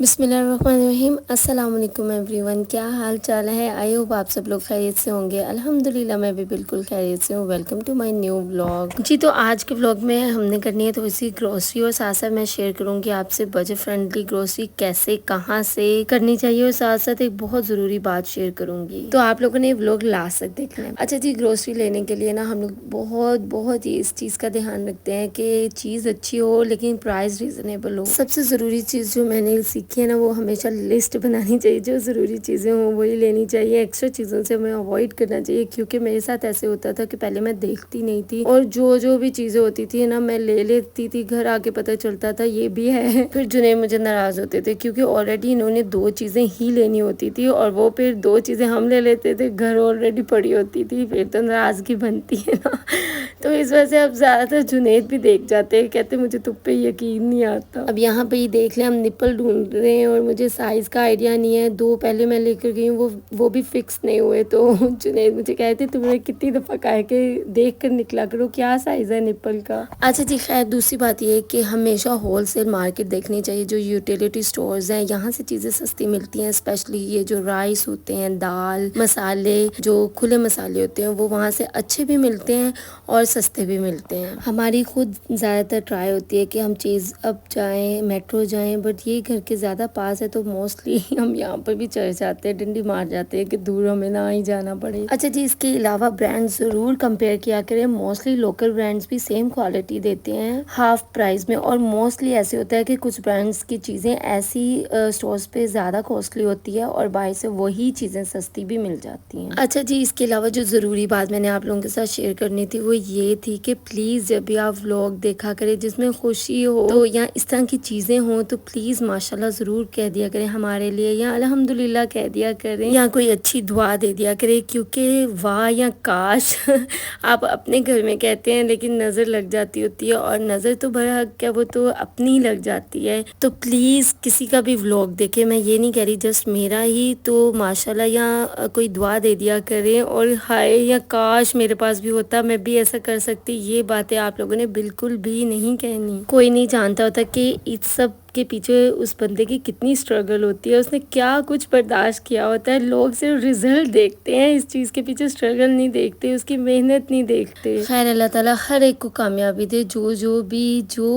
बिस्मिल्लाहिर्रहमानिर्रहीम। अस्सलाम वालेकुम एवरीवन, क्या हाल चाल है। आई होप आप सब लोग खैरियत से होंगे। अल्हम्दुलिल्लाह मैं भी बिल्कुल खैरियत से हूँ। Welcome to my new vlog. जी तो आज के व्लॉग में हमने करनी है थोड़ी सी ग्रोसरी और साथ साथ मैं शेयर करूँगी आपसे बजट फ्रेंडली ग्रोसरी कैसे कहाँ से करनी चाहिए और साथ साथ एक बहुत ज़रूरी बात शेयर करूँगी, तो आप लोगों ने व्लॉग लास्ट तक देखना है। अच्छा जी, ग्रोसरी लेने के लिए ना हम लोग बहुत बहुत ही इस चीज़ का ध्यान रखते हैं कि चीज़ अच्छी हो लेकिन प्राइस रीज़नेबल हो। सबसे ज़रूरी चीज़ जो मैंने सीखी है ना, वो हमेशा लिस्ट बनानी चाहिए। जो ज़रूरी चीज़ें हों वही लेनी चाहिए, एक्स्ट्रा चीज़ों से हमें अवॉइड करना चाहिए। क्योंकि मेरे साथ ऐसे होता था कि पहले मैं देखती नहीं थी और जो भी चीज़ें होती थी ना मैं ले लेती थी, घर आके पता चलता था ये भी है। फिर जुनैद मुझे नाराज़ होते थे क्योंकि ऑलरेडी इन्होंने 2 चीज़ें ही लेनी होती थी और वो फिर 2 चीज़ें हम ले लेते थे, घर ऑलरेडी पड़ी होती थी, फिर तो नाराज़गी बनती है ना। तो इस वजह से अब ज़्यादातर जुनैद भी देख जाते हैं, कहते मुझे तुम पे यकीन नहीं आता। अब यहाँ पे ही देख लें, हम निप्पल ढूंढ रहे हैं और मुझे साइज़ का आइडिया नहीं है। 2 पहले मैं लेकर गई हूँ, वो भी फिक्स नहीं हुए। तो जुनैद मुझे कहते तुमने कितनी दफ़ा कहा कि देख कर निकला करो क्या साइज़ है निप्पल का। अच्छा जी, खैर दूसरी बात ये है कि हमेशा होलसेल मार्केट देखनी चाहिए। जो यूटिलिटी स्टोर्स हैं यहाँ से चीज़ें सस्ती मिलती हैं। स्पेशली ये जो राइस होते हैं, दाल मसाले, जो खुले मसाले होते हैं वो वहाँ से अच्छे भी मिलते हैं और सस्ते भी मिलते हैं। हमारी खुद ज़्यादातर ट्राई होती है कि हम चीज़ अब जाएं, मेट्रो जाएं, बट ये घर के ज़्यादा पास है तो मोस्टली हम यहाँ पर भी चढ़ जाते हैं, डंडी मार जाते हैं कि दूर हमें ना ही जाना पड़े। अच्छा जी, इसके अलावा ब्रांड ज़रूर कंपेयर किया करें। मोस्टली लोकल ब्रांड्स भी सेम क्वालिटी देते हैं हाफ प्राइस में, और मोस्टली ऐसे होता है कि कुछ ब्रांड्स की चीज़ें ऐसी स्टोर्स पे ज़्यादा कॉस्टली होती है और बाहर से वही चीज़ें सस्ती भी मिल जाती हैं। अच्छा जी, इसके अलावा जो ज़रूरी बात मैंने आप लोगों के साथ शेयर करनी थी वो ये थी कि प्लीज़ जब भी आप व्लॉग देखा करें जिसमें खुशी हो तो या इस तरह की चीज़ें हों तो प्लीज़ माशाल्लाह ज़रूर कह दिया करें हमारे लिए, या अल्हम्दुलिल्लाह कह दिया करें, या कोई अच्छी दुआ दे दिया करें। क्योंकि वाह या काश आप अपने घर में कहते हैं लेकिन नज़र लग जाती होती है, और नज़र तो बरहक क्या वो तो अपनी लग जाती है। तो प्लीज़ किसी का भी व्लॉग देखें, मैं ये नहीं कह रही जस्ट मेरा ही, तो माशाल्लाह या कोई दुआ दे दिया करें और हाय या काश मेरे पास भी होता, मैं भी ऐसा कर सकती। ये बातें आप लोगों ने बिल्कुल भी नहीं कहनी। कोई नहीं जानता होता कि इस सब के पीछे उस बंदे की कितनी स्ट्रगल होती है, उसने क्या कुछ बर्दाश्त किया होता है। लोग सिर्फ रिजल्ट देखते हैं, इस चीज़ के पीछे स्ट्रगल नहीं देखते, उसकी मेहनत नहीं देखते। खैर अल्लाह ताला हर एक को कामयाबी दे, जो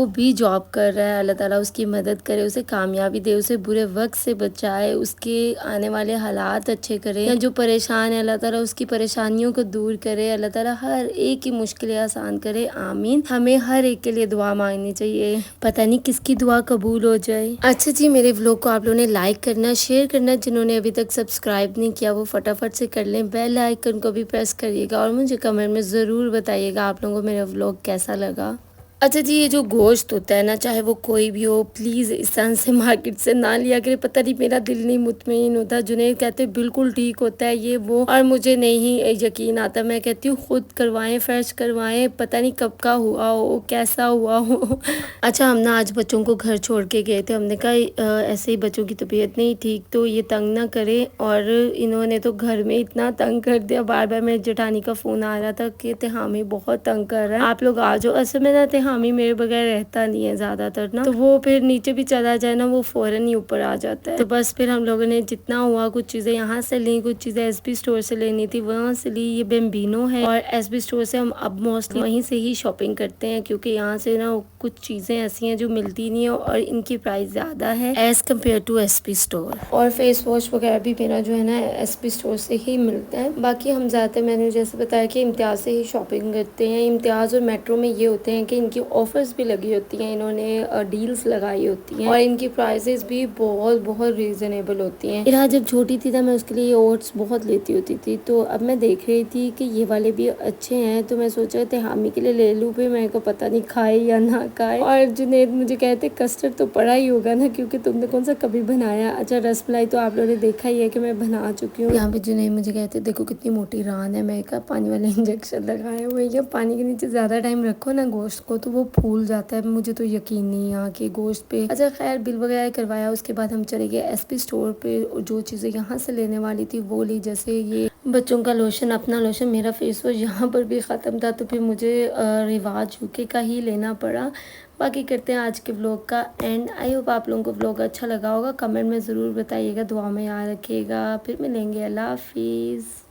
भी जॉब कर रहा है अल्लाह ताला उसकी मदद करे, उसे कामयाबी दे, उसे बुरे वक्त से बचाए, उसके आने वाले हालात अच्छे करे, या जो परेशान है अल्लाह ताला उसकी परेशानियों को दूर करे, अल्लाह ताला हर एक की मुश्किलें आसान करे। आमीन। हमें हर एक के लिए दुआ मांगनी चाहिए, पता नहीं किसकी दुआ कबूल हो जाए। अच्छा जी, मेरे व्लॉग को आप लोगों ने लाइक करना, शेयर करना, जिन्होंने अभी तक सब्सक्राइब नहीं किया वो फटाफट से कर लें, बेल आइकन को भी प्रेस करिएगा और मुझे कमेंट में ज़रूर बताइएगा आप लोगों को मेरा व्लॉग कैसा लगा। अच्छा जी, ये जो गोश्त होता है ना, चाहे वो कोई भी हो, प्लीज़ इस तरह से मार्केट से ना लिया करें। पता नहीं मेरा दिल नहीं मुतमईन होता। जुनैद कहते बिल्कुल ठीक होता है ये वो, और मुझे नहीं यकीन आता। मैं कहती हूँ खुद करवाएं, फ्रेश करवाएं, पता नहीं कब का हुआ हो, कैसा हुआ हो। अच्छा, हम ना आज बच्चों को घर छोड़ के गए थे। हमने कहा ऐसे ही बच्चों की तबीयत नहीं ठीक तो ये तंग ना करें, और इन्होंने तो घर में इतना तंग कर दिया। बार बार मेरे जेठानी का फ़ोन आ रहा था कि तेहामी बहुत तंग कर रहा है, आप लोग आ जाओ। असल में ना तेहामी मेरे बगैर रहता नहीं है ज़्यादातर ना, तो वो फिर नीचे भी चला जाए ना वो फ़ौरन ही ऊपर आ जाता है। तो बस फिर हम लोगों ने जितना हुआ कुछ चीज़ें यहाँ से ली, कुछ चीज़ें एसबी स्टोर से लेनी थी वहाँ से ली। ये बेम्बिनो है और एसबी स्टोर से हम अब मोस्टली वहीं से ही शॉपिंग करते हैं, क्योंकि यहाँ से ना कुछ चीज़ें ऐसी हैं जो मिलती नहीं है और इनकी प्राइस ज़्यादा है as compare to SP store. और फेस वॉश वगैरह भी मेरा जो है ना एसपी स्टोर से ही मिलता है। बाकी हम ज़्यादातर, मैंने जैसे बताया कि इम्तियाज़ से ही शॉपिंग करते हैं। इम्तियाज़ और मेट्रो में ये होते हैं कि इनकी ऑफर्स भी लगी होती हैं, इन्होंने डील्स लगाई होती हैं और इनकी प्राइसेस भी बहुत बहुत रीज़नेबल होती हैं। इरा जब छोटी थी ना मैं उसके लिए ओट्स बहुत लेती होती थी, तो अब मैं देख रही थी कि ये वाले भी अच्छे हैं, तो मैं सोच रही थी हामी के लिए ले लूँ, फिर मेरे को पता नहीं खाए या ना खाए। और जुनैद मुझे कहते कस्टर्ड तो पड़ा ही होगा ना, क्योंकि तुमने कौन सा कभी बनाया। अच्छा, रसमलाई तो आप लोगों ने देखा ही है कि मैं बना चुकी हूँ। यहाँ पे जुनैद मुझे कहते देखो कितनी मोटी रान है। मैं कहा पानी वाले इंजेक्शन लगाए हुए हैं, पानी के नीचे ज़्यादा टाइम रखो ना गोश्त को तो वो फूल जाता है। मुझे तो यकीन नहीं यहाँ के गोश्त पे। अच्छा खैर, बिल वगैरह करवाया, उसके बाद हम चले गए एसपी स्टोर पे। जो चीज़ें यहाँ से लेने वाली थी वो ली, जैसे ये बच्चों का लोशन, अपना लोशन, मेरा फेस वॉश यहाँ पर भी ख़त्म था, तो फिर मुझे रिवाज यूके का ही लेना पड़ा। बाकी करते हैं आज के व्लॉग का एंड। आई होप आप लोगों को व्लॉग अच्छा लगा होगा। कमेंट में ज़रूर बताइएगा, दुआ में याद रखिएगा। फिर मिलेंगे। अल्लाह हाफिज़।